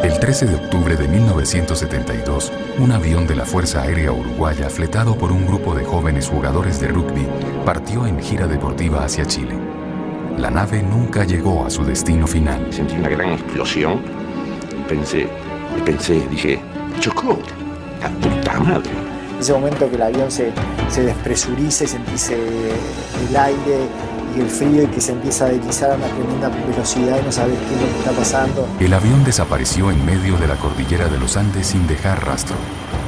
El 13 de octubre de 1972, un avión de la Fuerza Aérea Uruguaya, fletado por un grupo de jóvenes jugadores de rugby, partió en gira deportiva hacia Chile. La nave nunca llegó a su destino final. Sentí una gran explosión. Dije, chocó. La puta madre. Ese momento que el avión se despresuriza y sentís el aire y el frío y que se empieza a deslizar a una tremenda velocidad y no sabes qué es lo que está pasando. El avión desapareció en medio de la cordillera de los Andes sin dejar rastro.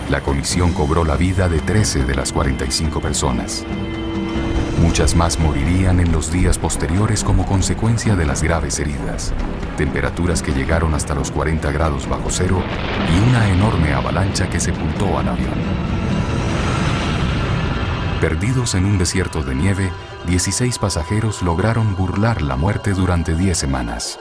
La colisión cobró la vida de 13 de las 45 personas. Muchas más morirían en los días posteriores como consecuencia de las graves heridas, temperaturas que llegaron hasta los 40 grados bajo cero y una enorme avalancha que sepultó al avión. Perdidos en un desierto de nieve, 16 pasajeros lograron burlar la muerte durante 10 semanas.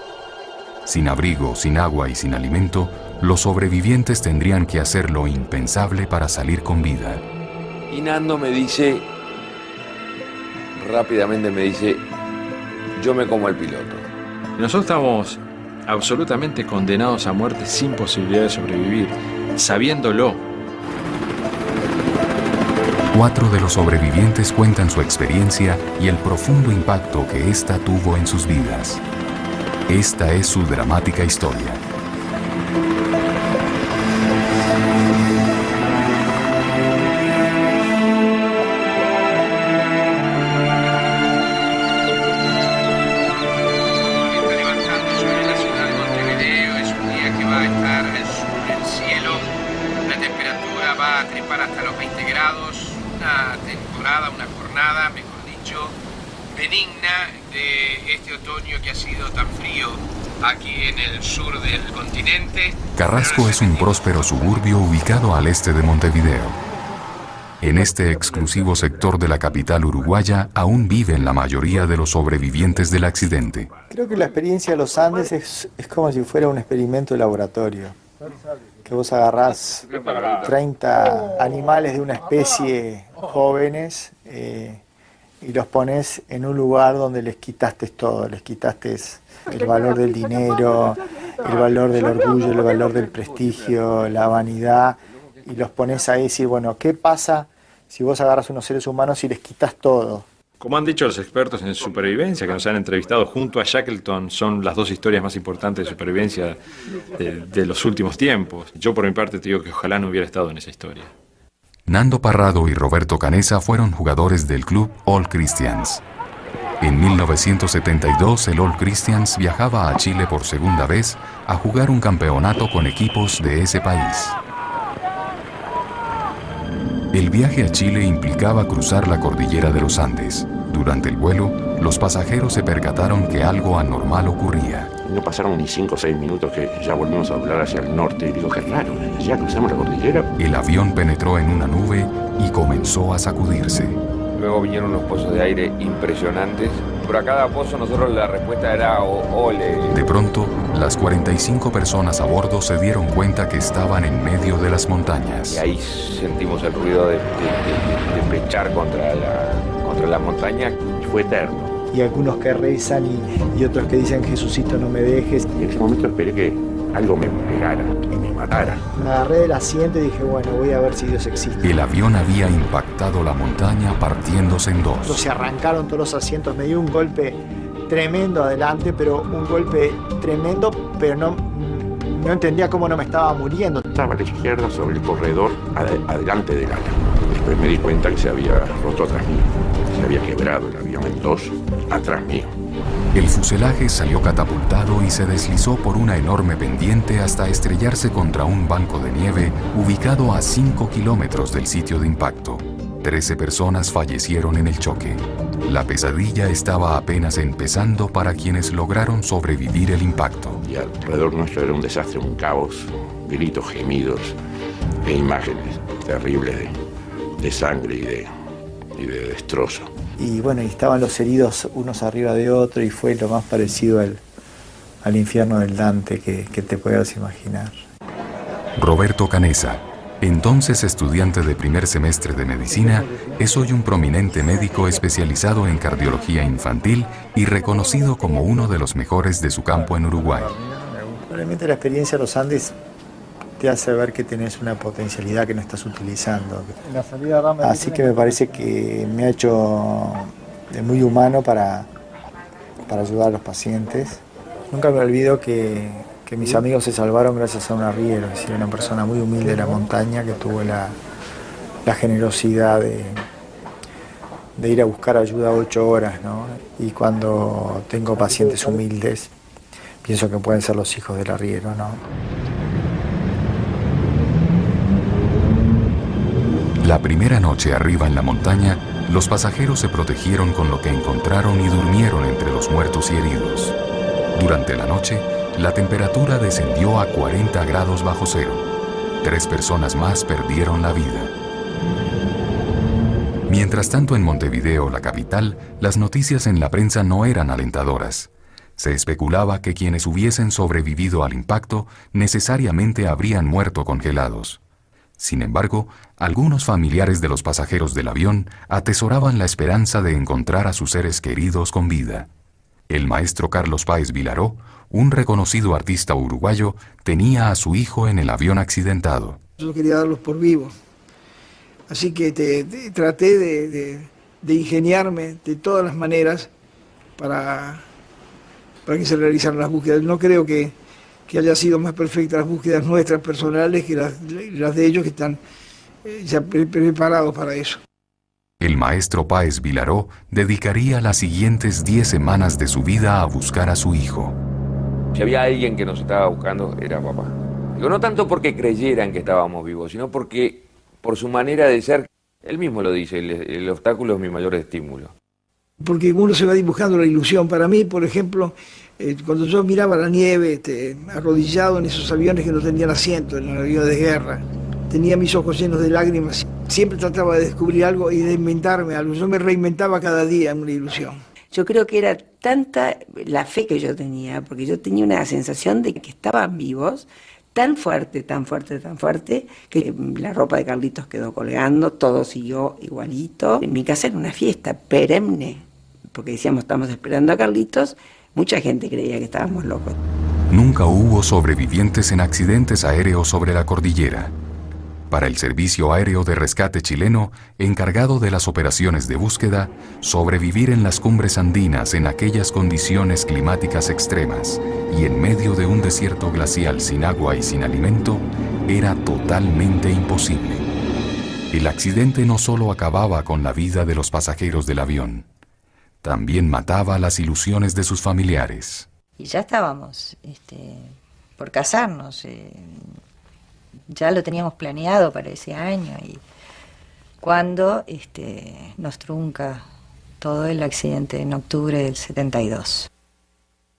Sin abrigo, sin agua y sin alimento, los sobrevivientes tendrían que hacer lo impensable para salir con vida. Y Nando rápidamente me dice, yo me como al piloto. Nosotros estamos absolutamente condenados a muerte sin posibilidad de sobrevivir, sabiéndolo. 4 de los sobrevivientes cuentan su experiencia y el profundo impacto que ésta tuvo en sus vidas. Esta es su dramática historia. Está levantando sobre la ciudad de Montevideo. Es un día que va a estar al sur del cielo. La temperatura va a trepar hasta los 20 grados. Una temporada, una jornada, mejor dicho, benigna de este otoño que ha sido tan frío aquí en el sur del continente. Carrasco es un próspero suburbio ubicado al este de Montevideo. En este exclusivo sector de la capital uruguaya aún viven la mayoría de los sobrevivientes del accidente. Creo que la experiencia de los Andes es como si fuera un experimento de laboratorio. Que vos agarrás 30 animales de una especie jóvenes y los pones en un lugar donde les quitaste todo, les quitaste el valor del dinero, el valor del orgullo, el valor del prestigio, la vanidad, y los pones ahí y decir, bueno, ¿qué pasa si vos agarras unos seres humanos y les quitas todo? Como han dicho los expertos en supervivencia que nos han entrevistado junto a Shackleton, son las dos historias más importantes de supervivencia de los últimos tiempos. Yo por mi parte te digo que ojalá no hubiera estado en esa historia. Nando Parrado y Roberto Canessa fueron jugadores del club All Christians. En 1972 el All Christians viajaba a Chile por segunda vez a jugar un campeonato con equipos de ese país. El viaje a Chile implicaba cruzar la cordillera de los Andes. Durante el vuelo, los pasajeros se percataron que algo anormal ocurría. No pasaron ni 5 o 6 minutos que ya volvimos a doblar hacia el norte. Y digo, qué raro, ya cruzamos la cordillera. El avión penetró en una nube y comenzó a sacudirse. Luego vinieron unos pozos de aire impresionantes. Pero a cada pozo nosotros la respuesta era ole. De pronto, las 45 personas a bordo se dieron cuenta que estaban en medio de las montañas. Y ahí sentimos el ruido de pechar contra la montaña. Fue eterno. Y algunos que rezan y otros que dicen, Jesucito, no me dejes. Y en ese momento esperé que algo me pegara y me matara. Me agarré del asiento y dije, bueno, voy a ver si Dios existe. El avión había impactado la montaña partiéndose en dos. Se arrancaron todos los asientos, me dio un golpe tremendo adelante, pero un golpe tremendo, pero no entendía cómo no me estaba muriendo. Estaba a la izquierda sobre el corredor, adelante del ala. Después me di cuenta que se había roto atrás mío. Se había quebrado el avión en dos, atrás mío. El fuselaje salió catapultado y se deslizó por una enorme pendiente hasta estrellarse contra un banco de nieve ubicado a 5 kilómetros del sitio de impacto. 13 personas fallecieron en el choque. La pesadilla estaba apenas empezando para quienes lograron sobrevivir el impacto. Y alrededor nuestro era un desastre, un caos, gritos, gemidos e imágenes terribles de sangre y de destrozo. Y bueno, y estaban los heridos unos arriba de otros y fue lo más parecido al infierno del Dante que te puedas imaginar. Roberto Canessa, entonces estudiante de primer semestre de medicina, es hoy un prominente médico especializado en cardiología infantil y reconocido como uno de los mejores de su campo en Uruguay. Lamentablemente la experiencia de los Andes te hace ver que tenés una potencialidad que no estás utilizando. Así que me parece que me ha hecho muy humano para ayudar a los pacientes. Nunca me olvido que mis amigos se salvaron gracias a un arriero, es decir, una persona muy humilde de la montaña que tuvo la generosidad de ir a buscar ayuda 8 horas, ¿no? Y cuando tengo pacientes humildes, pienso que pueden ser los hijos del arriero, ¿no? La primera noche arriba en la montaña, los pasajeros se protegieron con lo que encontraron y durmieron entre los muertos y heridos. Durante la noche, la temperatura descendió a 40 grados bajo cero. 3 personas más perdieron la vida. Mientras tanto, en Montevideo, la capital, las noticias en la prensa no eran alentadoras. Se especulaba que quienes hubiesen sobrevivido al impacto necesariamente habrían muerto congelados. Sin embargo, algunos familiares de los pasajeros del avión atesoraban la esperanza de encontrar a sus seres queridos con vida. El maestro Carlos Páez Vilaró, un reconocido artista uruguayo, tenía a su hijo en el avión accidentado. Yo quería darlos por vivos, así que traté de ingeniarme de todas las maneras para que se realizaran las búsquedas. No creo que haya sido más perfectas las búsquedas nuestras personales que las de ellos, que están ya preparados para eso. El maestro Páez Vilaró dedicaría las siguientes 10 semanas de su vida a buscar a su hijo. Si había alguien que nos estaba buscando, era papá. Digo, no tanto porque creyeran que estábamos vivos, sino porque por su manera de ser, él mismo lo dice, el obstáculo es mi mayor estímulo. Porque uno se va dibujando la ilusión. Para mí, por ejemplo, cuando yo miraba la nieve arrodillado en esos aviones que no tenían asiento, en los aviones de guerra, tenía mis ojos llenos de lágrimas. Siempre trataba de descubrir algo y de inventarme algo. Yo me reinventaba cada día en una ilusión. Yo creo que era tanta la fe que yo tenía, porque yo tenía una sensación de que estaban vivos, tan fuerte, tan fuerte, tan fuerte, que la ropa de Carlitos quedó colgando, todo siguió igualito. En mi casa era una fiesta perenne, porque decíamos, estamos esperando a Carlitos. Mucha gente creía que estábamos locos. Nunca hubo sobrevivientes en accidentes aéreos sobre la cordillera. Para el Servicio Aéreo de Rescate chileno, encargado de las operaciones de búsqueda, sobrevivir en las cumbres andinas en aquellas condiciones climáticas extremas y en medio de un desierto glacial sin agua y sin alimento era totalmente imposible. El accidente no solo acababa con la vida de los pasajeros del avión, también mataba las ilusiones de sus familiares. Y ya estábamos por casarnos. Ya lo teníamos planeado para ese año, y cuando nos trunca todo el accidente en octubre del 72.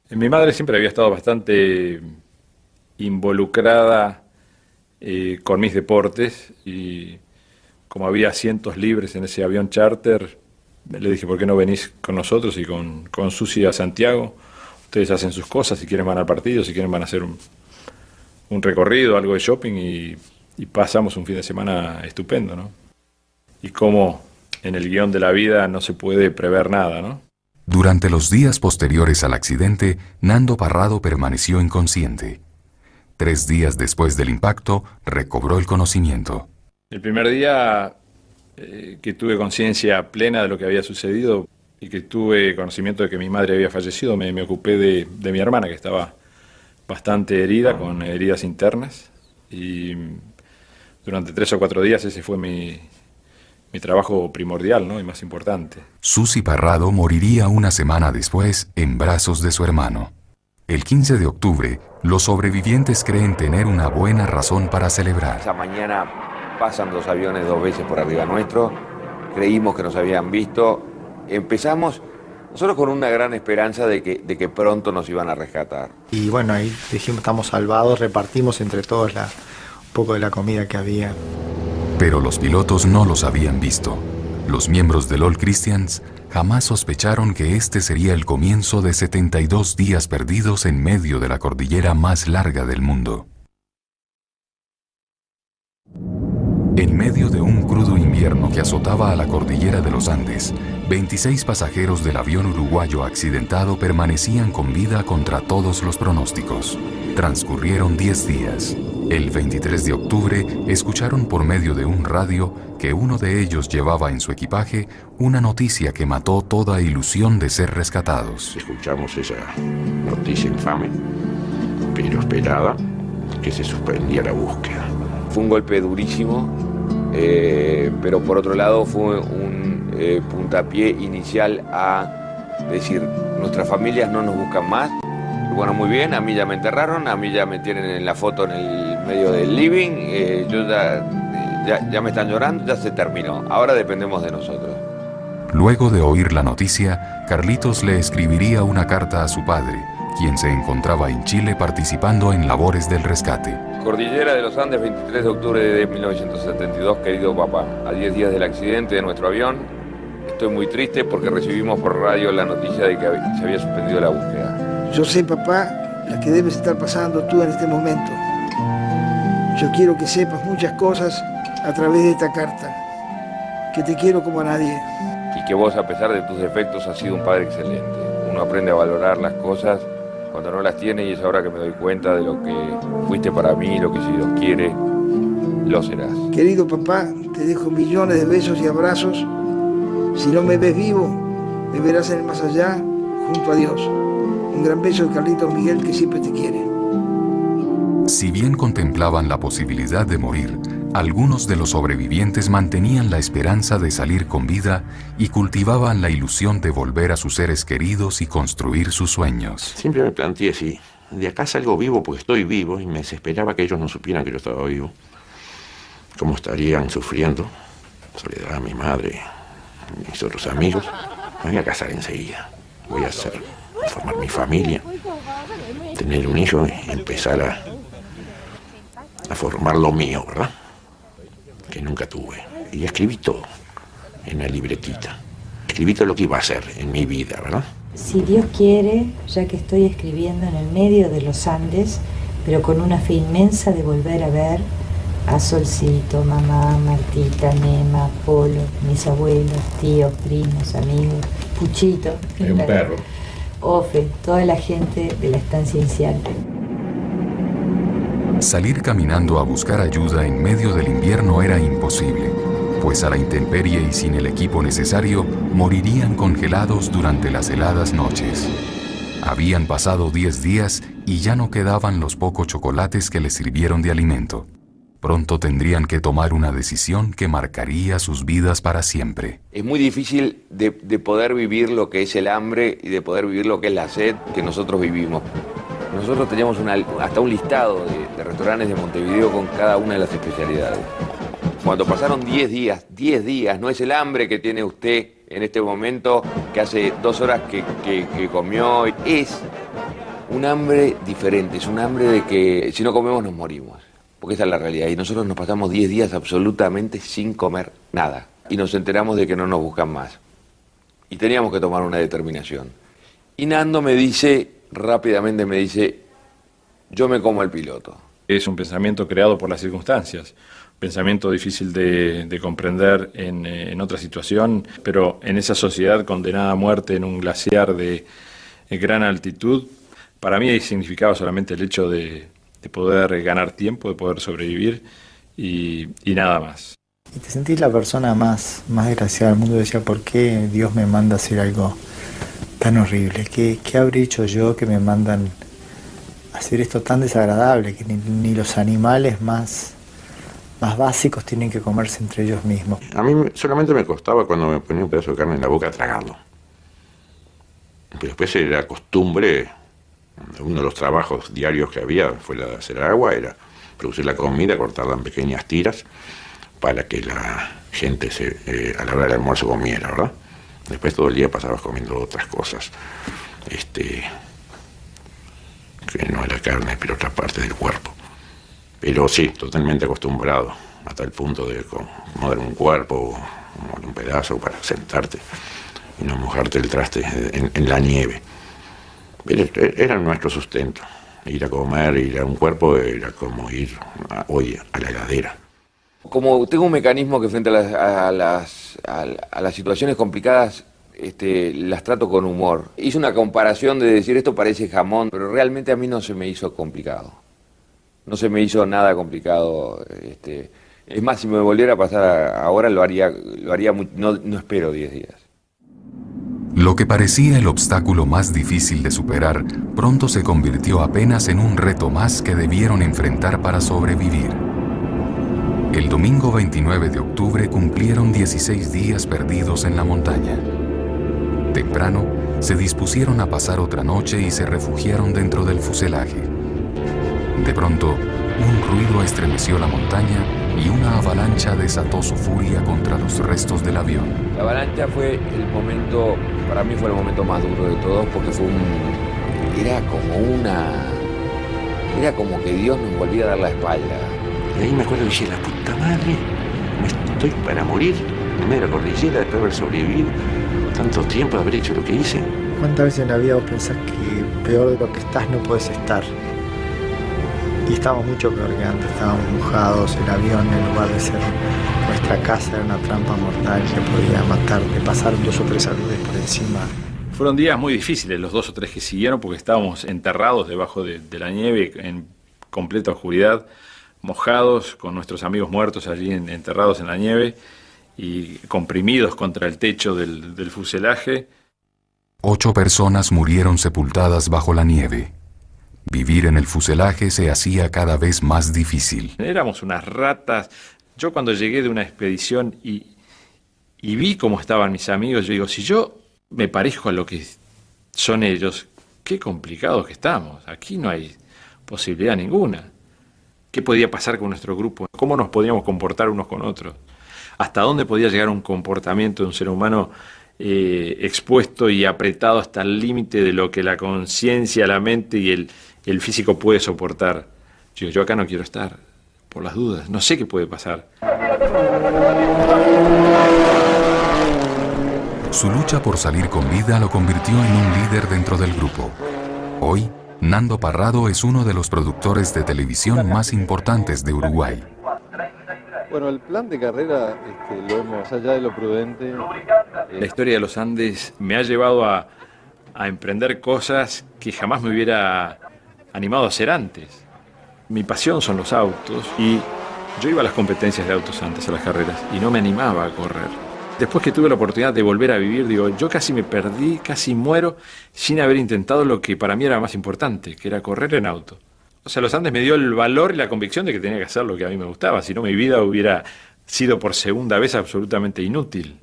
Mi madre siempre había estado bastante involucrada con mis deportes, y como había asientos libres en ese avión charter, le dije, ¿por qué no venís con nosotros y con Susi a Santiago? Ustedes hacen sus cosas, si quieren van al partido, si quieren van a hacer un recorrido, algo de shopping, y pasamos un fin de semana estupendo, ¿no? Y como en el guión de la vida no se puede prever nada, ¿no? Durante los días posteriores al accidente, Nando Parrado permaneció inconsciente. 3 días después del impacto, recobró el conocimiento. El primer día que tuve conciencia plena de lo que había sucedido y que tuve conocimiento de que mi madre había fallecido, me ocupé de mi hermana, que estaba bastante herida, con heridas internas, y durante 3 o 4 días ese fue mi trabajo primordial, ¿no? Y más importante. Susi Parrado moriría una semana después en brazos de su hermano. El 15 de octubre, los sobrevivientes creen tener una buena razón para celebrar. Esa mañana pasan 2 aviones 2 veces por arriba nuestro, creímos que nos habían visto, empezamos nosotros con una gran esperanza de que pronto nos iban a rescatar. Y bueno, ahí dijimos, estamos salvados, repartimos entre todos un poco de la comida que había. Pero los pilotos no los habían visto. Los miembros del All Christians jamás sospecharon que este sería el comienzo de 72 días perdidos en medio de la cordillera más larga del mundo. En medio de un crudo invierno que azotaba a la cordillera de los Andes, 26 pasajeros del avión uruguayo accidentado permanecían con vida contra todos los pronósticos. Transcurrieron 10 días. El 23 de octubre escucharon por medio de un radio que uno de ellos llevaba en su equipaje una noticia que mató toda ilusión de ser rescatados. Escuchamos esa noticia infame, pero esperada, que se suspendía la búsqueda. Fue un golpe durísimo, pero por otro lado fue un puntapié inicial a decir, nuestras familias no nos buscan más. Bueno, muy bien, a mí ya me enterraron, a mí ya me tienen en la foto en el medio del living, yo ya me están llorando, ya se terminó, ahora dependemos de nosotros. Luego de oír la noticia, Carlitos le escribiría una carta a su padre, quien se encontraba en Chile participando en labores del rescate. Cordillera de los Andes, 23 de octubre de 1972, querido papá, a 10 días del accidente de nuestro avión, estoy muy triste porque recibimos por radio la noticia de que se había suspendido la búsqueda. Yo sé, papá, la que debes estar pasando tú en este momento. Yo quiero que sepas muchas cosas a través de esta carta, que te quiero como a nadie. Y que vos, a pesar de tus defectos, has sido un padre excelente. Uno aprende a valorar las cosas cuando no las tiene y es ahora que me doy cuenta de lo que fuiste para mí, lo que si Dios quiere, lo serás. Querido papá, te dejo millones de besos y abrazos. Si no me ves vivo, me verás en el más allá, junto a Dios. Un gran beso de Carlitos Miguel, que siempre te quiere. Si bien contemplaban la posibilidad de morir, algunos de los sobrevivientes mantenían la esperanza de salir con vida y cultivaban la ilusión de volver a sus seres queridos y construir sus sueños. Siempre me planteé si de acá salgo vivo porque estoy vivo y me desesperaba que ellos no supieran que yo estaba vivo. Cómo estarían sufriendo. Soledad, mi madre, mis otros amigos. Me voy a casar enseguida. Voy a formar mi familia, tener un hijo y empezar a formar lo mío, ¿verdad? Que nunca tuve. Y escribí todo en la libretita. Escribí todo lo que iba a hacer en mi vida, ¿verdad? Si Dios quiere, ya que estoy escribiendo en el medio de los Andes, pero con una fe inmensa de volver a ver a Solcito, mamá, Martita, Nema, Polo, mis abuelos, tíos, primos, amigos, Puchito. Es un perro. Ofe, toda la gente de la estancia inicial. Salir caminando a buscar ayuda en medio del invierno era imposible, pues a la intemperie y sin el equipo necesario, morirían congelados durante las heladas noches. Habían pasado 10 días y ya no quedaban los pocos chocolates que les sirvieron de alimento. Pronto tendrían que tomar una decisión que marcaría sus vidas para siempre. Es muy difícil de poder vivir lo que es el hambre y de poder vivir lo que es la sed que nosotros vivimos. Nosotros teníamos hasta un listado de restaurantes de Montevideo con cada una de las especialidades. Cuando pasaron 10 días, no es el hambre que tiene usted en este momento, que hace 2 horas que comió, es un hambre diferente, es un hambre de que si no comemos nos morimos. Porque esa es la realidad. Y nosotros nos pasamos 10 días absolutamente sin comer nada. Y nos enteramos de que no nos buscan más. Y teníamos que tomar una determinación. Y Nando rápidamente me dice, yo me como el piloto. Es un pensamiento creado por las circunstancias. Un pensamiento difícil de comprender en otra situación, pero en esa sociedad condenada a muerte en un glaciar de gran altitud, para mí significaba solamente el hecho de poder ganar tiempo, de poder sobrevivir y nada más. Y te sentís la persona más desgraciada del mundo. Decía, ¿por qué Dios me manda a hacer algo tan horrible? ¿Qué habré hecho yo que me mandan a hacer esto tan desagradable? Que ni los animales más básicos tienen que comerse entre ellos mismos. A mí solamente me costaba cuando me ponía un pedazo de carne en la boca tragarlo. Pero después era costumbre. Uno de los trabajos diarios que había fue de hacer agua, era producir la comida, cortarla en pequeñas tiras para que la gente a la hora del almuerzo comiera, ¿verdad? Después todo el día pasabas comiendo otras cosas, que no era carne, pero otra parte del cuerpo. Pero sí, totalmente acostumbrado, hasta el punto de mover un cuerpo, mover un pedazo para sentarte y no mojarte el traste en la nieve. Era nuestro sustento. Ir a comer, ir a un cuerpo, era como ir hoy a la heladera. Como tengo un mecanismo que frente a las situaciones complicadas las trato con humor. Hice una comparación de decir esto parece jamón, pero realmente a mí no se me hizo complicado. No se me hizo nada complicado. Es más, si me volviera a pasar ahora lo haría no espero 10 días. Lo que parecía el obstáculo más difícil de superar, pronto se convirtió apenas en un reto más que debieron enfrentar para sobrevivir. El domingo 29 de octubre cumplieron 16 días perdidos en la montaña. Temprano, se dispusieron a pasar otra noche y se refugiaron dentro del fuselaje. De pronto, un ruido estremeció la montaña y una avalancha desató su furia contra los restos del avión. La avalancha fue el momento, para mí fue el momento más duro de todos, porque fue era como que Dios nos volvía a dar la espalda. Y ahí me acuerdo que dije, la puta madre, me estoy para morir. Primero la cordillera, después de haber sobrevivido tanto tiempo, de haber hecho lo que hice. ¿Cuántas veces en la vida vos pensás que peor de lo que estás no podés estar? Y estábamos mucho peor que antes, estábamos mojados, el avión en lugar de ser nuestra casa era una trampa mortal que podía matarte, pasaron 2 o 3 aviones por encima. Fueron días muy difíciles los 2 o 3 que siguieron porque estábamos enterrados debajo de la nieve en completa oscuridad, mojados, con nuestros amigos muertos allí enterrados en la nieve y comprimidos contra el techo del fuselaje. 8 personas murieron sepultadas bajo la nieve. Vivir en el fuselaje se hacía cada vez más difícil. Éramos unas ratas. Yo cuando llegué de una expedición y vi cómo estaban mis amigos, yo digo, si yo me parezco a lo que son ellos, qué complicados que estamos. Aquí no hay posibilidad ninguna. ¿Qué podía pasar con nuestro grupo? ¿Cómo nos podíamos comportar unos con otros? ¿Hasta dónde podía llegar un comportamiento de un ser humano expuesto y apretado hasta el límite de lo que la conciencia, la mente y el físico puede soportar? Yo acá no quiero estar, por las dudas, no sé qué puede pasar. Su lucha por salir con vida lo convirtió en un líder dentro del grupo. Hoy, Nando Parrado es uno de los productores de televisión más importantes de Uruguay. Bueno, el plan de carrera lo hemos, allá de lo prudente. La historia de los Andes me ha llevado a emprender cosas que jamás me hubiera animado a hacer antes. Mi pasión son los autos y yo iba a las competencias de autos antes, a las carreras, y no me animaba a correr. Después que tuve la oportunidad de volver a vivir, digo, yo casi me perdí, casi muero, sin haber intentado lo que para mí era más importante, que era correr en auto. O sea, los Andes me dio el valor y la convicción de que tenía que hacer lo que a mí me gustaba, si no mi vida hubiera sido por segunda vez absolutamente inútil.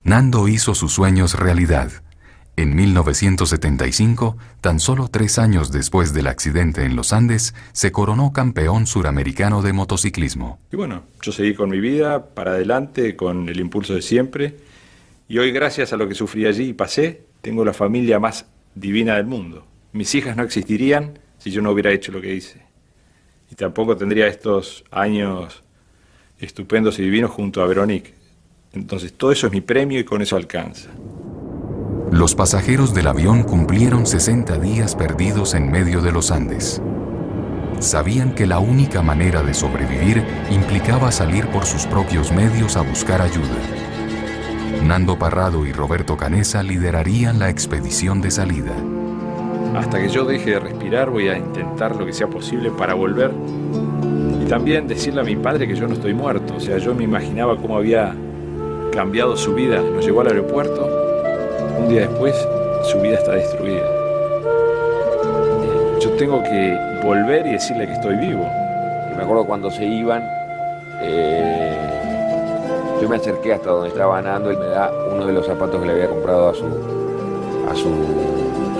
Nando hizo sus sueños realidad. En 1975, tan solo 3 años después del accidente en los Andes, se coronó campeón suramericano de motociclismo. Y bueno, yo seguí con mi vida, para adelante, con el impulso de siempre. Y hoy, gracias a lo que sufrí allí y pasé, tengo la familia más divina del mundo. Mis hijas no existirían si yo no hubiera hecho lo que hice. Y tampoco tendría estos años estupendos y divinos junto a Veronique. Entonces, todo eso es mi premio y con eso alcanza. Los pasajeros del avión cumplieron 60 días perdidos en medio de los Andes. Sabían que la única manera de sobrevivir implicaba salir por sus propios medios a buscar ayuda. Nando Parrado y Roberto Canessa liderarían la expedición de salida. Hasta que yo deje de respirar voy a intentar lo que sea posible para volver y también decirle a mi padre que yo no estoy muerto. O sea, yo me imaginaba cómo había cambiado su vida. Nos llevó al aeropuerto. Un día después, su vida está destruida. Yo tengo que volver y decirle que estoy vivo. Y me acuerdo cuando se iban, yo me acerqué hasta donde estaba Nando y me da uno de los zapatos que le había comprado a su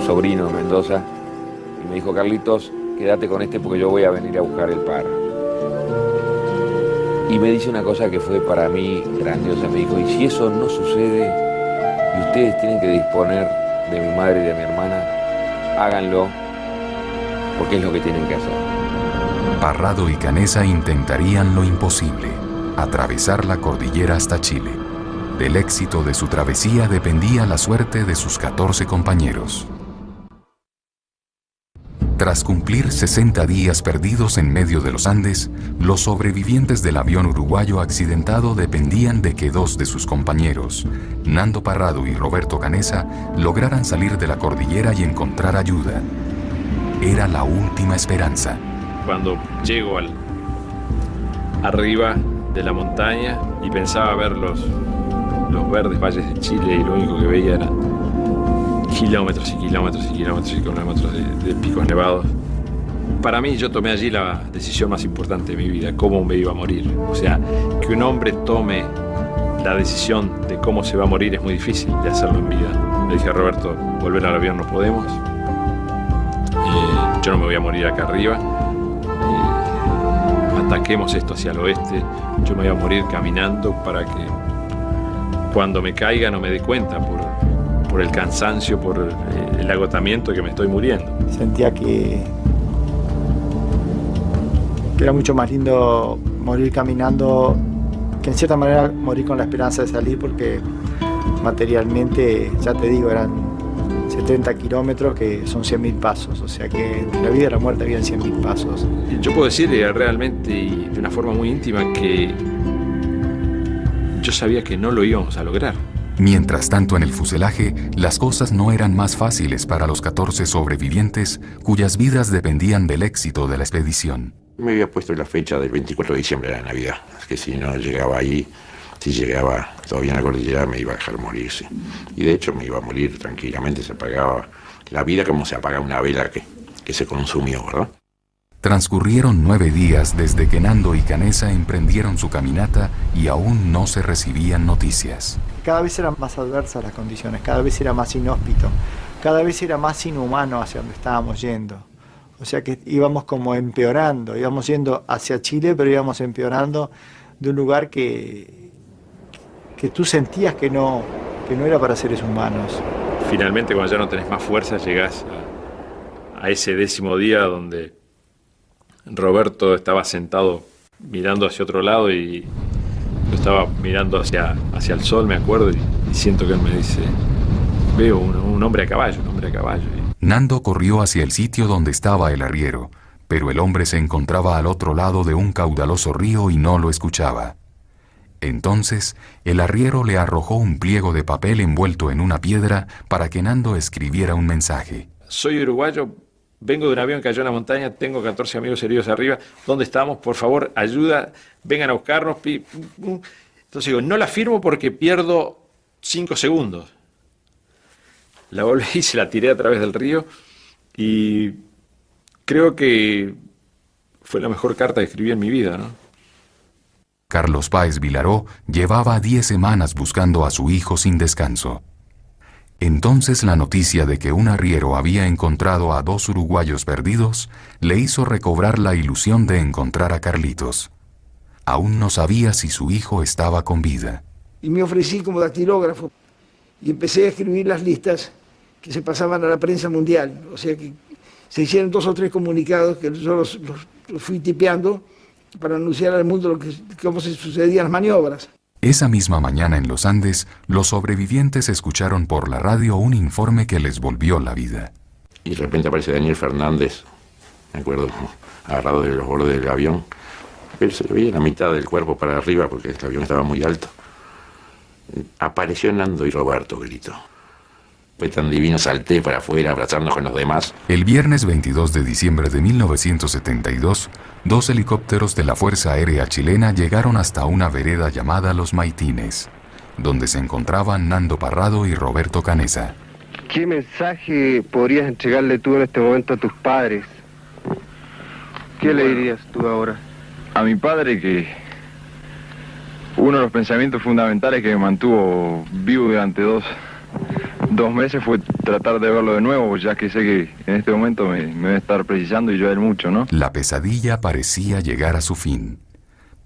sobrino en Mendoza. Y me dijo, Carlitos, quédate con este porque yo voy a venir a buscar el par. Y me dice una cosa que fue para mí grandiosa. Me dijo, y si eso no sucede y ustedes tienen que disponer de mi madre y de mi hermana, háganlo, porque es lo que tienen que hacer. Parrado y Canessa intentarían lo imposible, atravesar la cordillera hasta Chile. Del éxito de su travesía dependía la suerte de sus 14 compañeros. Tras cumplir 60 días perdidos en medio de los Andes, los sobrevivientes del avión uruguayo accidentado dependían de que 2 de sus compañeros, Nando Parrado y Roberto Canessa, lograran salir de la cordillera y encontrar ayuda. Era la última esperanza. Cuando llego arriba de la montaña y pensaba ver los verdes valles de Chile, y lo único que veía eran kilómetros y kilómetros y kilómetros y kilómetros de picos nevados. Para mí, yo tomé allí la decisión más importante de mi vida, cómo me iba a morir. O sea, que un hombre tome la decisión de cómo se va a morir es muy difícil de hacerlo en vida. Le dije a Roberto, volver al avión no podemos. Yo no me voy a morir acá arriba. Ataquemos esto hacia el oeste. Yo me voy a morir caminando para que cuando me caiga no me dé cuenta por el cansancio, por el agotamiento, que me estoy muriendo. Sentía que era mucho más lindo morir caminando que en cierta manera morir con la esperanza de salir, porque materialmente, ya te digo, eran 70 kilómetros que son 100.000 pasos, o sea que entre la vida y la muerte habían 100.000 pasos. Yo puedo decir realmente y de una forma muy íntima que yo sabía que no lo íbamos a lograr. Mientras tanto, en el fuselaje, las cosas no eran más fáciles para los 14 sobrevivientes cuyas vidas dependían del éxito de la expedición. Me había puesto la fecha del 24 de diciembre de la Navidad, que si no llegaba ahí, si llegaba todavía en la cordillera, me iba a dejar morirse. Y de hecho me iba a morir tranquilamente, se apagaba la vida como se apaga una vela que se consumió, ¿verdad? Transcurrieron 9 días desde que Nando y Canessa emprendieron su caminata y aún no se recibían noticias. Cada vez eran más adversas las condiciones, cada vez era más inhóspito, cada vez era más inhumano hacia donde estábamos yendo. O sea que íbamos como empeorando, íbamos yendo hacia Chile, pero íbamos empeorando de un lugar que tú sentías que no era para seres humanos. Finalmente, cuando ya no tenés más fuerza, llegás a ese 10º día donde Roberto estaba sentado mirando hacia otro lado y yo estaba mirando hacia el sol, me acuerdo, y siento que él me dice, veo un hombre a caballo, un hombre a caballo. Nando corrió hacia el sitio donde estaba el arriero, pero el hombre se encontraba al otro lado de un caudaloso río y no lo escuchaba. Entonces, el arriero le arrojó un pliego de papel envuelto en una piedra para que Nando escribiera un mensaje. Soy uruguayo, vengo de un avión que cayó en la montaña, tengo 14 amigos heridos arriba, ¿dónde estamos? Por favor, ayuda, vengan a buscarnos. Entonces digo, no la firmo porque pierdo 5 segundos. La volví y se la tiré a través del río y creo que fue la mejor carta que escribí en mi vida, ¿no? Carlos Páez Vilaró llevaba 10 semanas buscando a su hijo sin descanso. Entonces la noticia de que un arriero había encontrado a 2 uruguayos perdidos le hizo recobrar la ilusión de encontrar a Carlitos. Aún no sabía si su hijo estaba con vida. Y me ofrecí como dactilógrafo y empecé a escribir las listas que se pasaban a la prensa mundial. O sea que se hicieron 2 o 3 comunicados que yo los fui tipeando para anunciar al mundo cómo se sucedían las maniobras. Esa misma mañana en los Andes, los sobrevivientes escucharon por la radio un informe que les volvió la vida. Y de repente aparece Daniel Fernández, me acuerdo, agarrado de los bordes del avión. Pero se le veía la mitad del cuerpo para arriba porque el avión estaba muy alto. Apareció Nando y Roberto, gritó. Fue tan divino, salté para afuera, abrazarnos con los demás. El viernes 22 de diciembre de 1972, 2 helicópteros de la Fuerza Aérea Chilena llegaron hasta una vereda llamada Los Maitines, donde se encontraban Nando Parrado y Roberto Canessa. ¿Qué mensaje podrías entregarle tú en este momento a tus padres? ¿Qué le dirías tú ahora? A mi padre que uno de los pensamientos fundamentales que me mantuvo vivo durante dos meses fue tratar de verlo de nuevo, ya que sé que en este momento me va a estar precisando y yo a él mucho, ¿no? La pesadilla parecía llegar a su fin,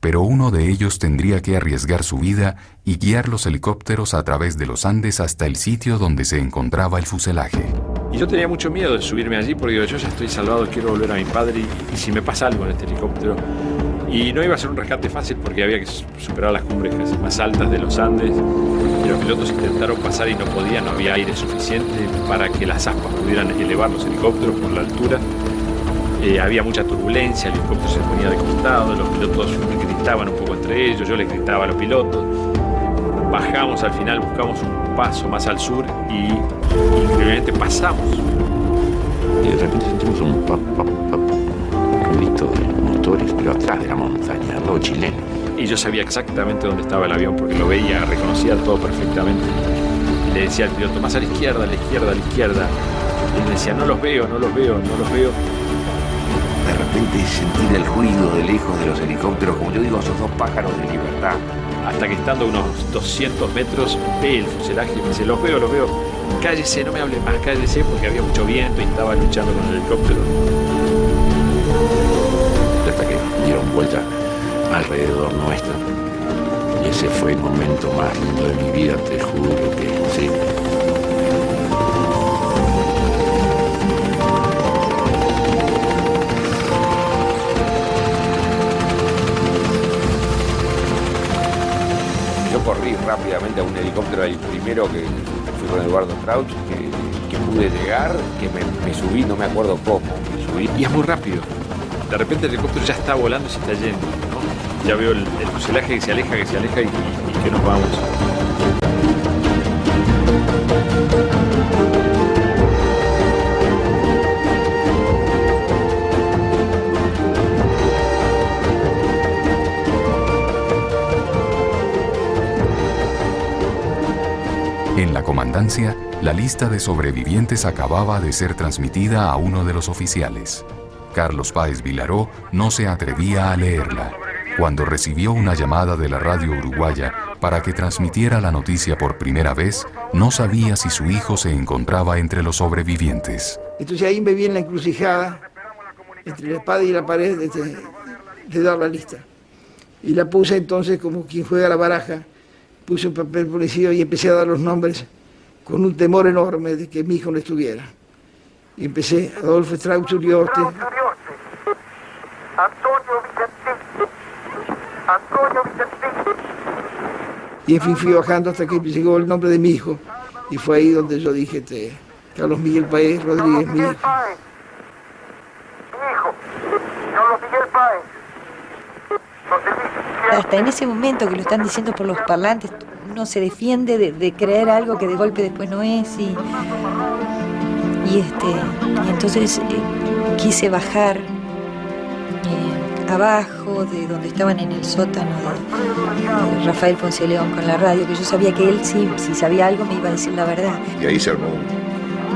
pero uno de ellos tendría que arriesgar su vida y guiar los helicópteros a través de los Andes hasta el sitio donde se encontraba el fuselaje. Y yo tenía mucho miedo de subirme allí porque yo ya estoy salvado, quiero volver a mi padre y si me pasa algo en este helicóptero. Y no iba a ser un rescate fácil porque había que superar las cumbres casi más altas de los Andes. Y los pilotos intentaron pasar y no podían, no había aire suficiente para que las aspas pudieran elevar los helicópteros por la altura. había mucha turbulencia, el helicóptero se ponía de costado, los pilotos gritaban un poco entre ellos, yo les gritaba a los pilotos. Bajamos al final, buscamos un paso más al sur y increíblemente pasamos. Y de repente sentimos un ruidito de motores, pero atrás de la montaña, algo chileno. Y yo sabía exactamente dónde estaba el avión porque lo veía, reconocía todo perfectamente. Y le decía al piloto, más a la izquierda, a la izquierda, a la izquierda. Y me decía, no los veo, no los veo, no los veo. De repente sentir el ruido de lejos de los helicópteros, como yo digo, esos dos pájaros de libertad. Hasta que estando a unos 200 metros, ve el fuselaje y me dice, los veo, los veo. Cállese, no me hable más, cállese, porque había mucho viento y estaba luchando con el helicóptero. Hasta que dieron vuelta alrededor nuestro. Y ese fue el momento más lindo de mi vida, te juro que sí. Yo corrí rápidamente a un helicóptero, el primero que fui con Eduardo Strauch, que pude llegar, que me subí, no me acuerdo cómo, me subí. Y es muy rápido. De repente el helicóptero ya está volando y se está yendo, ¿no? Ya veo el fuselaje que se aleja y que nos vamos. En la comandancia, la lista de sobrevivientes acababa de ser transmitida a uno de los oficiales. Carlos Páez Vilaró no se atrevía a leerla. Cuando recibió una llamada de la radio uruguaya para que transmitiera la noticia por primera vez, no sabía si su hijo se encontraba entre los sobrevivientes. Entonces ahí me vi en la encrucijada, entre la espada y la pared, de dar la lista. Y la puse entonces como quien juega la baraja. Puse un papel policía y empecé a dar los nombres con un temor enorme de que mi hijo no estuviera. Y empecé, Adolfo Strauch Urioste, Antonio Vicentini. Y en fin fui bajando hasta que llegó el nombre de mi hijo. Y fue ahí donde yo dije, Carlos Miguel Páez Rodríguez, mi hijo. Carlos Miguel Páez. Hasta en ese momento que lo están diciendo por los parlantes, uno se defiende de creer algo que de golpe después no es. Y entonces quise bajar abajo de donde estaban en el sótano de Rafael Ponce León con la radio, que yo sabía que él si sabía algo me iba a decir la verdad. Y ahí se armó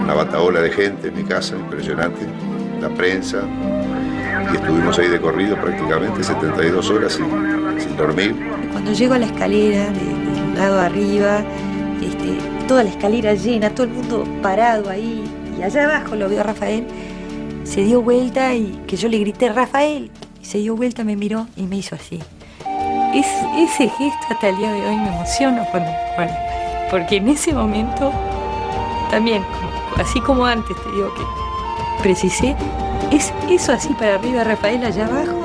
una batahola de gente en mi casa, impresionante, la prensa, y estuvimos ahí de corrido prácticamente 72 horas sin dormir. Cuando llego a la escalera del lado de arriba, toda la escalera llena, todo el mundo parado ahí, y allá abajo lo veo a Rafael, se dio vuelta y que yo le grité, Rafael, y se dio vuelta, me miró y me hizo así. Ese gesto hasta el día de hoy me emociona porque en ese momento también, así como antes te digo que precisé, es eso así para arriba, Rafael allá abajo,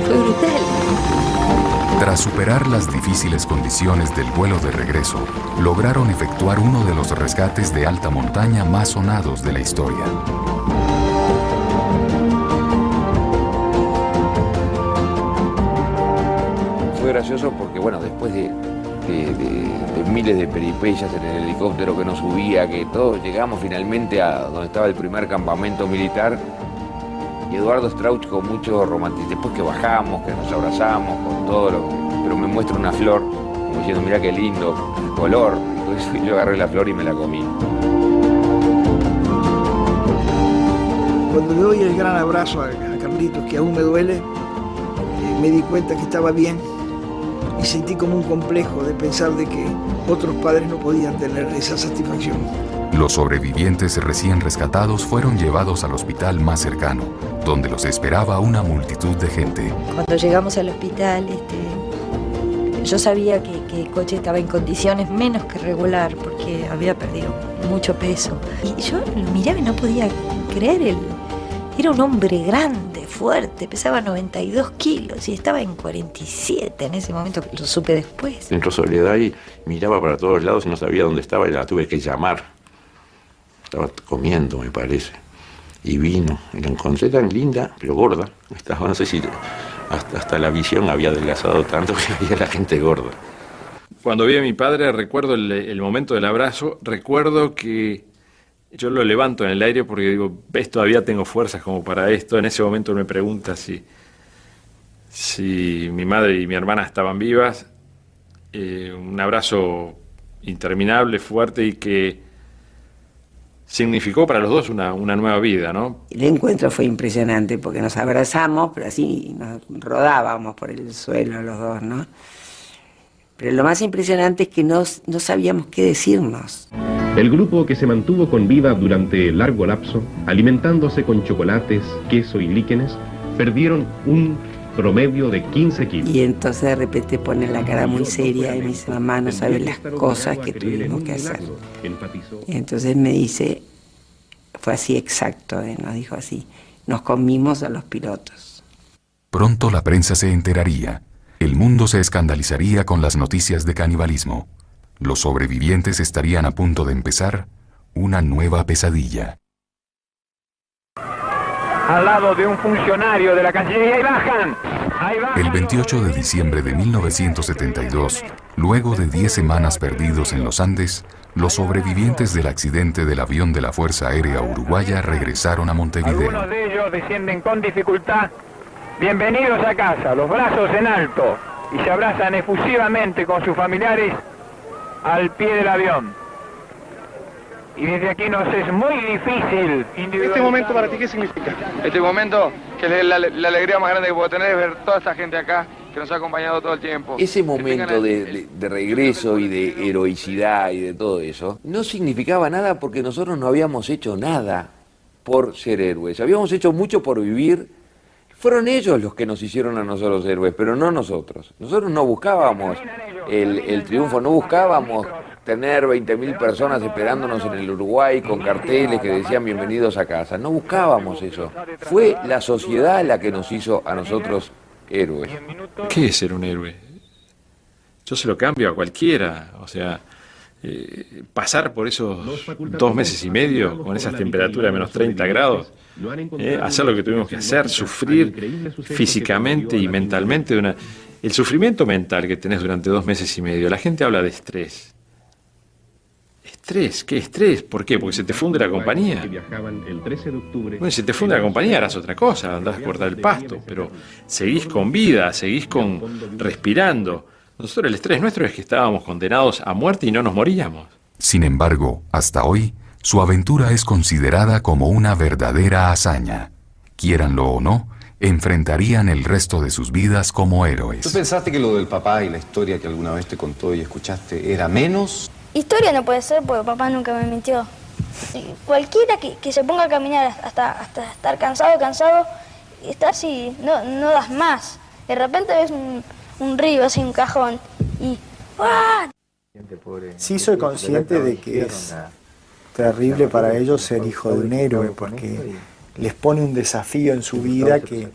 fue brutal. Tras superar las difíciles condiciones del vuelo de regreso, lograron efectuar uno de los rescates de alta montaña más sonados de la historia. Fue gracioso porque, bueno, después de miles de peripecias en el helicóptero que nos subía, que todos llegamos finalmente a donde estaba el primer campamento militar, y Eduardo Strauch con mucho romanticismo, después que bajamos, que nos abrazamos, con todo pero me muestra una flor, como diciendo, mira qué lindo, el color. Entonces yo agarré la flor y me la comí. Cuando le doy el gran abrazo a Carlitos, que aún me duele, me di cuenta que estaba bien y sentí como un complejo de pensar de que otros padres no podían tener esa satisfacción. Los sobrevivientes recién rescatados fueron llevados al hospital más cercano, donde los esperaba una multitud de gente. Cuando llegamos al hospital, yo sabía que el coche estaba en condiciones menos que regular porque había perdido mucho peso. Y yo lo miraba y no podía creer. Era un hombre grande, fuerte, pesaba 92 kilos y estaba en 47 en ese momento, lo supe después. Entró Soledad y miraba para todos lados y no sabía dónde estaba y la tuve que llamar. estaba comiendo, me parece, y vino, y la encontré tan linda, pero gorda. Estaba, no sé si hasta la visión había adelgazado tanto que veía la gente gorda. Cuando vi a mi padre, recuerdo el momento del abrazo, recuerdo que yo lo levanto en el aire porque digo, ves, todavía tengo fuerzas como para esto. En ese momento me pregunta si mi madre y mi hermana estaban vivas. Un abrazo interminable, fuerte y que significó para los dos una nueva vida, ¿no? El encuentro fue impresionante porque nos abrazamos, pero así nos rodábamos por el suelo los dos, ¿no? Pero lo más impresionante es que no sabíamos qué decirnos. El grupo, que se mantuvo con vida durante el largo lapso, alimentándose con chocolates, queso y líquenes, perdieron un promedio de 15 kilos. Y entonces de repente pone la cara muy seria y me dice, mamá, no sabes las cosas que tuvimos que hacer. Y entonces me dice, fue así exacto, nos dijo así, nos comimos a los pilotos. Pronto la prensa se enteraría. El mundo se escandalizaría con las noticias de canibalismo. Los sobrevivientes estarían a punto de empezar una nueva pesadilla. Al lado de un funcionario de la Cancillería, y bajan. El 28 de diciembre de 1972, luego de 10 semanas perdidos en los Andes, los sobrevivientes del accidente del avión de la Fuerza Aérea Uruguaya regresaron a Montevideo. Algunos de ellos descienden con dificultad. Bienvenidos a casa, los brazos en alto, y se abrazan efusivamente con sus familiares al pie del avión. Y desde aquí nos es muy difícil individualizar. ¿Este momento para ti qué significa? Este momento, que es la alegría más grande que puedo tener, es ver toda esta gente acá que nos ha acompañado todo el tiempo. Ese momento de regreso y de heroicidad y de todo eso, no significaba nada porque nosotros no habíamos hecho nada por ser héroes. Habíamos hecho mucho por vivir. Fueron ellos los que nos hicieron a nosotros héroes, pero no nosotros. Nosotros no buscábamos el triunfo, no buscábamos tener 20.000 personas esperándonos en el Uruguay con carteles que decían bienvenidos a casa. No buscábamos eso. Fue la sociedad la que nos hizo a nosotros héroes. ¿Qué es ser un héroe? Yo se lo cambio a cualquiera. O sea, pasar por esos 2 meses y medio con esas temperaturas de menos 30 grados, hacer lo que tuvimos que hacer, sufrir físicamente y mentalmente. El sufrimiento mental que tenés durante 2 meses y medio. La gente habla de estrés. ¿Estrés? ¿Qué estrés? ¿Por qué? Porque se te funde la compañía. Bueno, si te funde la compañía harás otra cosa, andás a cortar el pasto, pero seguís con vida, seguís respirando. Nosotros el estrés nuestro es que estábamos condenados a muerte y no nos moríamos. Sin embargo, hasta hoy, su aventura es considerada como una verdadera hazaña. Quieranlo o no, enfrentarían el resto de sus vidas como héroes. ¿Tú pensaste que lo del papá y la historia que alguna vez te contó y escuchaste era menos? Historia no puede ser porque papá nunca me mintió. Cualquiera que se ponga a caminar hasta estar cansado, está así, no das más. De repente ves un río, así un cajón, y ¡ah! Sí, soy consciente de que es terrible para ellos ser hijo de un héroe, porque les pone un desafío en su vida que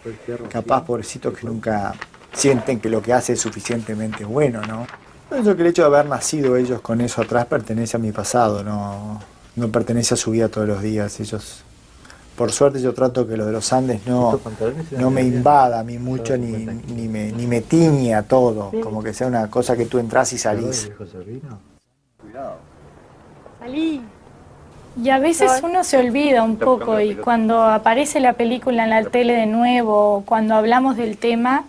capaz, pobrecitos, que nunca sienten que lo que hace es suficientemente bueno, ¿no? Yo creo que el hecho de haber nacido ellos con eso atrás pertenece a mi pasado, no pertenece a su vida todos los días. Ellos, por suerte, yo trato que lo de los Andes no me invada a mí mucho ni me tiña todo, como que sea una cosa que tú entras y salís. Salí. Y a veces uno se olvida un poco y cuando aparece la película en la tele de nuevo, cuando hablamos del tema,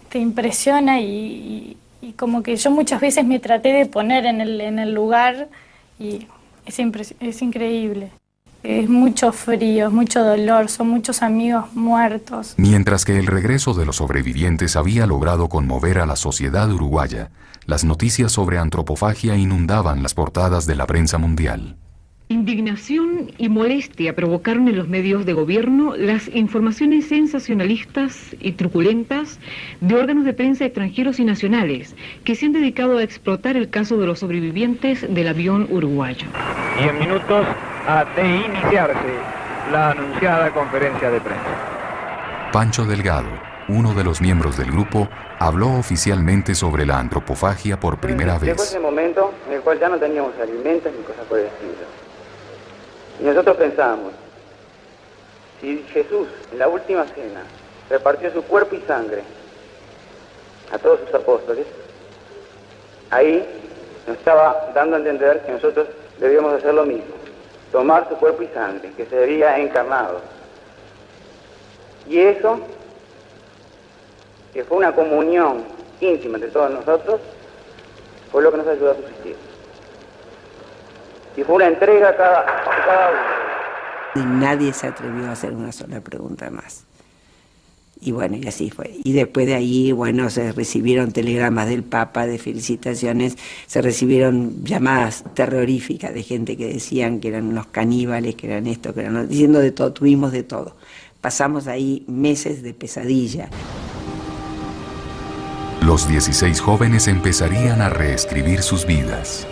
te impresiona y como que yo muchas veces me traté de poner en el lugar y es increíble. Es mucho frío, es mucho dolor, son muchos amigos muertos. Mientras que el regreso de los sobrevivientes había logrado conmover a la sociedad uruguaya, las noticias sobre antropofagia inundaban las portadas de la prensa mundial. Indignación y molestia provocaron en los medios de gobierno las informaciones sensacionalistas y truculentas de órganos de prensa extranjeros y nacionales que se han dedicado a explotar el caso de los sobrevivientes del avión uruguayo. Y en minutos ha de iniciarse la anunciada conferencia de prensa. Pancho Delgado, uno de los miembros del grupo habló oficialmente sobre la antropofagia por primera Llegó vez. ese momento en el cual ya no teníamos alimentos ni cosas por el estilo. Y nosotros pensábamos, si Jesús en la última cena repartió su cuerpo y sangre a todos sus apóstoles, ahí nos estaba dando a entender que nosotros debíamos hacer lo mismo, tomar su cuerpo y sangre, que se debía encarnado. Y eso, que fue una comunión íntima entre todos nosotros, fue lo que nos ayudó a subsistir. Y fue una entrega a cada uno. Y nadie se atrevió a hacer una sola pregunta más. Y bueno, y así fue. Y después de ahí, bueno, se recibieron telegramas del Papa de felicitaciones, se recibieron llamadas terroríficas de gente que decían que eran unos caníbales, que eran esto, que eran... diciendo de todo, tuvimos de todo. Pasamos ahí meses de pesadilla. Los 16 jóvenes empezarían a reescribir sus vidas.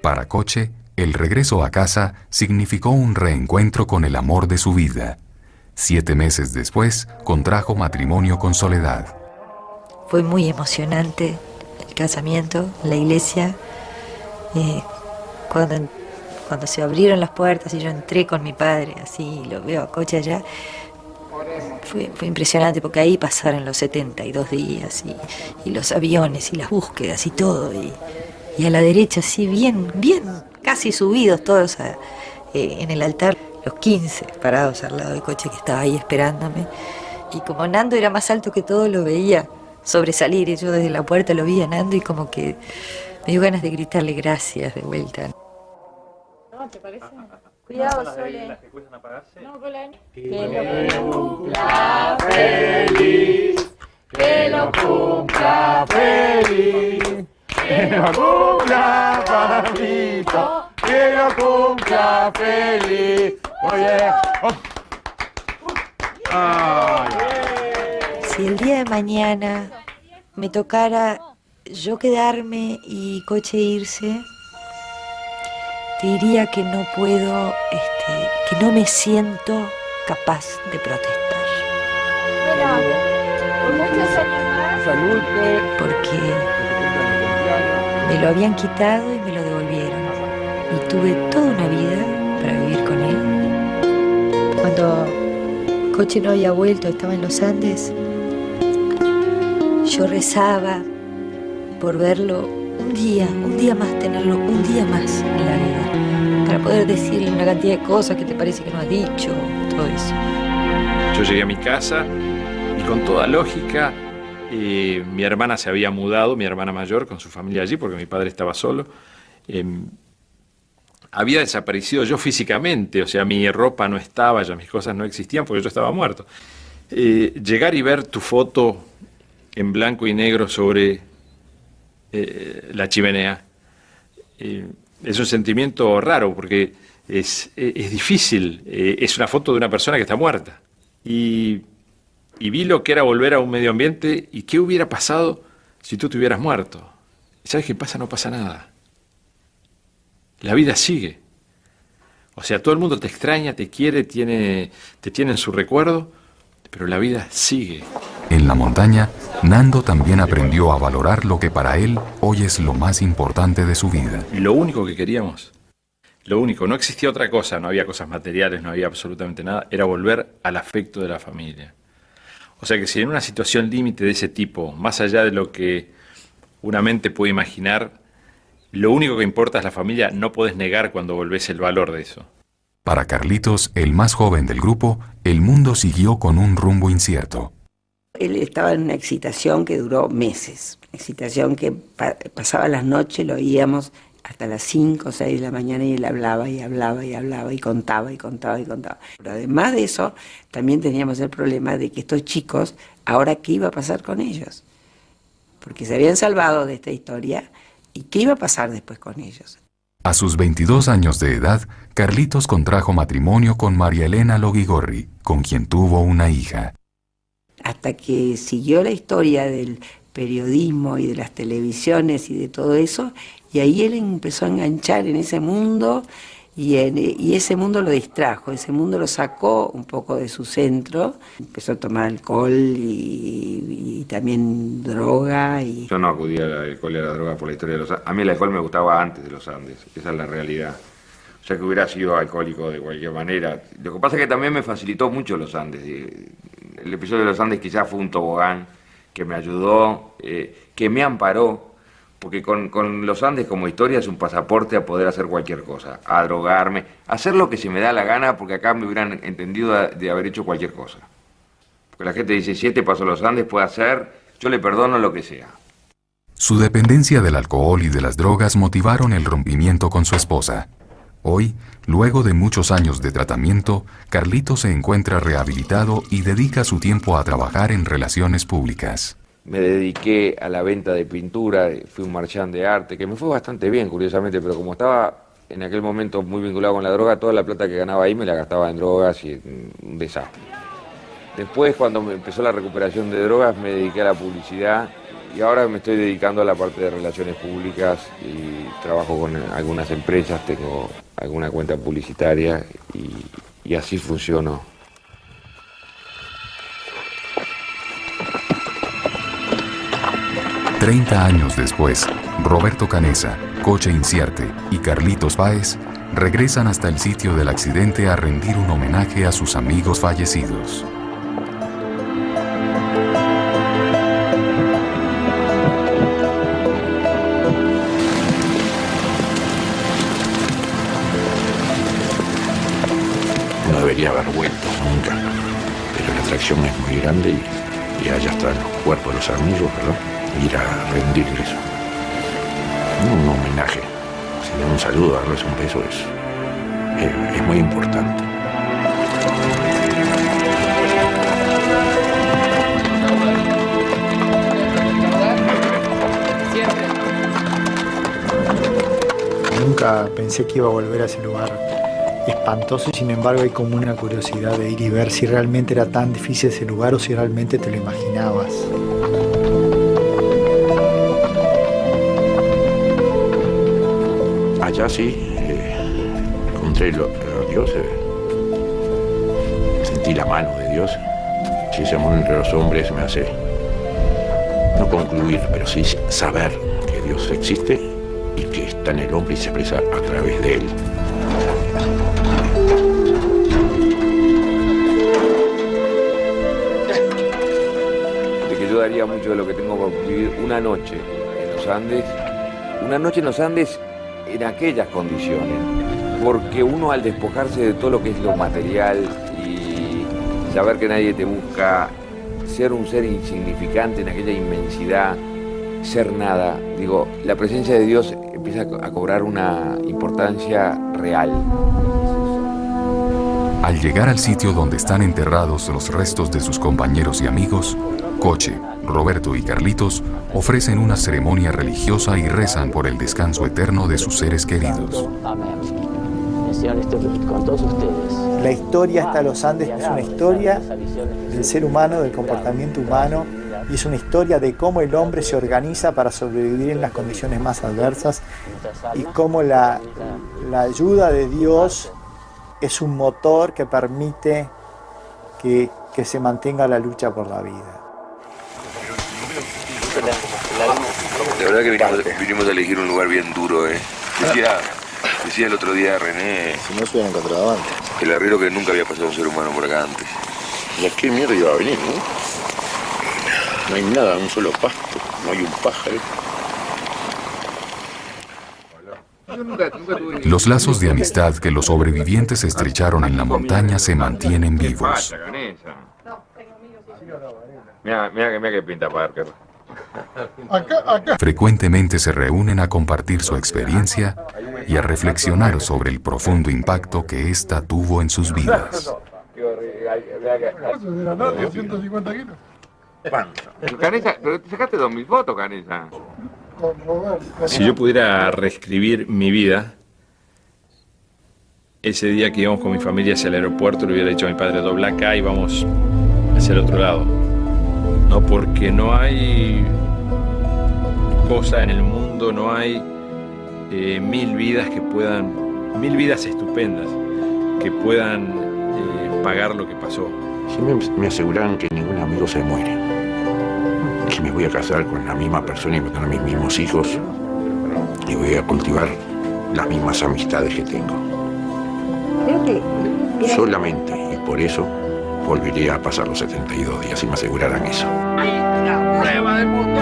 Para Coche, el regreso a casa significó un reencuentro con el amor de su vida. 7 meses después, contrajo matrimonio con Soledad. Fue muy emocionante el casamiento, la iglesia. Cuando se abrieron las puertas y yo entré con mi padre, así lo veo a Coche allá, fue impresionante porque ahí pasaron los 72 días y los aviones y las búsquedas y todo. Y a la derecha, así bien, casi subidos todos en el altar, los 15 parados al lado de Coche que estaba ahí esperándome. Y como Nando era más alto que todo, lo veía sobresalir. Y yo desde la puerta lo vi a Nando y como que me dio ganas de gritarle gracias de vuelta. ¿No te parece? Cuidado, Sole. No, con la... Que lo cumpla feliz, que lo cumpla feliz, que lo cumpla Pamito, que lo cumpla feliz. Oye, Si el día de mañana me tocara yo quedarme y Coche irse, te diría que no puedo, que no me siento capaz de protestar. por muchos años más. Salud. Porque me lo habían quitado y me lo devolvieron. Y tuve toda una vida para vivir con él. Cuando Coche no había vuelto, estaba en los Andes, yo rezaba por verlo un día más, tenerlo un día más en la vida, para poder decirle una cantidad de cosas que te parece que no has dicho, todo eso. Yo llegué a mi casa y con toda lógica, mi hermana se había mudado, mi hermana mayor, con su familia allí, porque mi padre estaba solo. Había desaparecido yo físicamente, o sea, mi ropa no estaba, ya mis cosas no existían porque yo estaba muerto. Llegar y ver tu foto en blanco y negro sobre la chimenea es un sentimiento raro porque es difícil, es una foto de una persona que está muerta. Y vi lo que era volver a un medio ambiente y qué hubiera pasado si tú te hubieras muerto. ¿Sabes qué pasa? No pasa nada. La vida sigue. O sea, todo el mundo te extraña, te quiere, te tiene en su recuerdo, pero la vida sigue. En la montaña, Nando también aprendió a valorar lo que para él hoy es lo más importante de su vida. Lo único que queríamos, lo único, no existía otra cosa, no había cosas materiales, no había absolutamente nada, era volver al afecto de la familia. O sea que si en una situación límite de ese tipo, más allá de lo que una mente puede imaginar, lo único que importa es la familia, no podés negar cuando volvés el valor de eso. Para Carlitos, el más joven del grupo, el mundo siguió con un rumbo incierto. Él estaba en una excitación que duró meses, excitación que pasaba las noches, lo oíamos hasta las 5 o 6 de la mañana y él hablaba y hablaba y hablaba y contaba y contaba y contaba. Pero además de eso, también teníamos el problema de que estos chicos, ahora qué iba a pasar con ellos, porque se habían salvado de esta historia y qué iba a pasar después con ellos. A sus 22 años de edad, Carlitos contrajo matrimonio con María Elena Loguigorri, con quien tuvo una hija. Hasta que siguió la historia del periodismo y de las televisiones y de todo eso, y ahí él empezó a enganchar en ese mundo Y ese mundo lo distrajo, ese mundo lo sacó un poco de su centro, empezó a tomar alcohol y también droga. Yo no acudía al alcohol y a la droga por la historia de los Andes. A mí el alcohol me gustaba antes de los Andes, esa es la realidad. O sea que hubiera sido alcohólico de cualquier manera. Lo que pasa es que también me facilitó mucho los Andes. El episodio de los Andes quizás fue un tobogán que me ayudó, que me amparó. Porque con los Andes como historia es un pasaporte a poder hacer cualquier cosa, a drogarme, a hacer lo que se me da la gana, porque acá me hubieran entendido de haber hecho cualquier cosa. Porque la gente dice, si este pasó los Andes, puede hacer, yo le perdono lo que sea. Su dependencia del alcohol y de las drogas motivaron el rompimiento con su esposa. Hoy, luego de muchos años de tratamiento, Carlitos se encuentra rehabilitado y dedica su tiempo a trabajar en relaciones públicas. Me dediqué a la venta de pintura, fui un marchand de arte, que me fue bastante bien, curiosamente, pero como estaba en aquel momento muy vinculado con la droga, toda la plata que ganaba ahí me la gastaba en drogas y en un desastre. Después, cuando me empezó la recuperación de drogas, me dediqué a la publicidad y ahora me estoy dedicando a la parte de relaciones públicas y trabajo con algunas empresas, tengo alguna cuenta publicitaria y así funciono. 30 años después, Roberto Canessa, Coche Inciarte y Carlitos Páez regresan hasta el sitio del accidente a rendir un homenaje a sus amigos fallecidos. No debería haber vuelto nunca, pero la atracción es muy grande y allá están los cuerpos de los amigos, ¿verdad? Ir a rendirles un homenaje, sino un saludo, darles un beso es muy importante. Nunca pensé que iba a volver a ese lugar espantoso y sin embargo hay como una curiosidad de ir y ver si realmente era tan difícil ese lugar o si realmente te lo imaginabas. Allá sí, encontré a Dios, sentí la mano de Dios. Si ese amor entre los hombres me hace no concluir, pero sí saber que Dios existe y que está en el hombre y se expresa a través de él. De que yo daría mucho de lo que tengo por vivir una noche en los Andes, en aquellas condiciones, porque uno al despojarse de todo lo que es lo material y saber que nadie te busca, ser un ser insignificante en aquella inmensidad, ser nada, digo, la presencia de Dios empieza a cobrar una importancia real. Al llegar al sitio donde están enterrados los restos de sus compañeros y amigos, Coche, Roberto y Carlitos ofrecen una ceremonia religiosa y rezan por el descanso eterno de sus seres queridos. El Señor esté con todos ustedes. La historia hasta los Andes es una historia del ser humano, del comportamiento humano, y es una historia de cómo el hombre se organiza para sobrevivir en las condiciones más adversas y cómo la ayuda de Dios es un motor que permite que se mantenga la lucha por la vida. La verdad que vinimos a elegir un lugar bien duro, Decía el otro día René, Si no se hubieran encontrado antes. el arriero, que nunca había pasado un ser humano por acá antes. ¿Y a qué mierda iba a venir, no? No hay nada, un solo pasto, no hay un pájaro. Los lazos de amistad que los sobrevivientes estrecharon en la montaña se mantienen vivos. Mira que pinta Parker. Frecuentemente se reúnen a compartir su experiencia y a reflexionar sobre el profundo impacto que ésta tuvo en sus vidas. Canessa, pero te sacaste 2000 fotos, Canessa. Si yo pudiera reescribir mi vida, ese día que íbamos con mi familia hacia el aeropuerto, le hubiera dicho a mi padre, dobla acá y vamos hacia el otro lado. No, porque no hay cosa en el mundo, no hay 1000 vidas que puedan 1000 vidas estupendas que puedan pagar lo que pasó. Si me aseguran que ningún amigo se muere, que me voy a casar con la misma persona y voy a tener mis mismos hijos y voy a cultivar las mismas amistades que tengo. Solamente, y por eso volvería a pasar los 72 días y me aseguraran eso. ¡La prueba del mundo!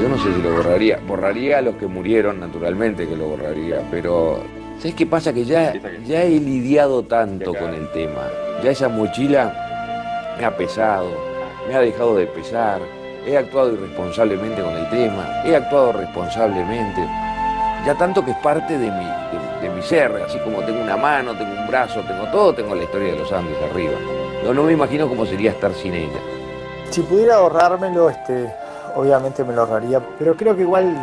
Yo no sé si lo borraría. Borraría a los que murieron, naturalmente que lo borraría, pero ¿sabes qué pasa? Que ya he lidiado tanto con el tema. Ya esa mochila me ha pesado, me ha dejado de pesar. He actuado irresponsablemente con el tema, he actuado responsablemente. Ya tanto que es parte de mi ser, así como tengo una mano, tengo un brazo, tengo todo, tengo la historia de los Andes arriba. No me imagino cómo sería estar sin ella. Si pudiera ahorrármelo, obviamente me lo ahorraría, pero creo que igual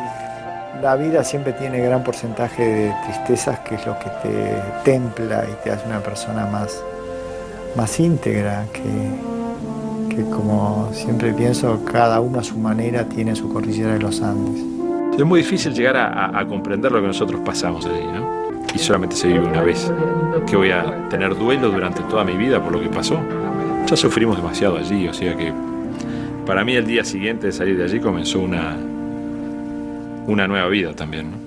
la vida siempre tiene gran porcentaje de tristezas, que es lo que te templa y te hace una persona más íntegra, que como siempre pienso, cada uno a su manera tiene su cordillera de los Andes. Es muy difícil llegar a comprender lo que nosotros pasamos allí, ¿no? Y solamente se vive una vez. Que voy a tener duelo durante toda mi vida por lo que pasó. Ya sufrimos demasiado allí, o sea que para mí el día siguiente de salir de allí comenzó una nueva vida también, ¿no?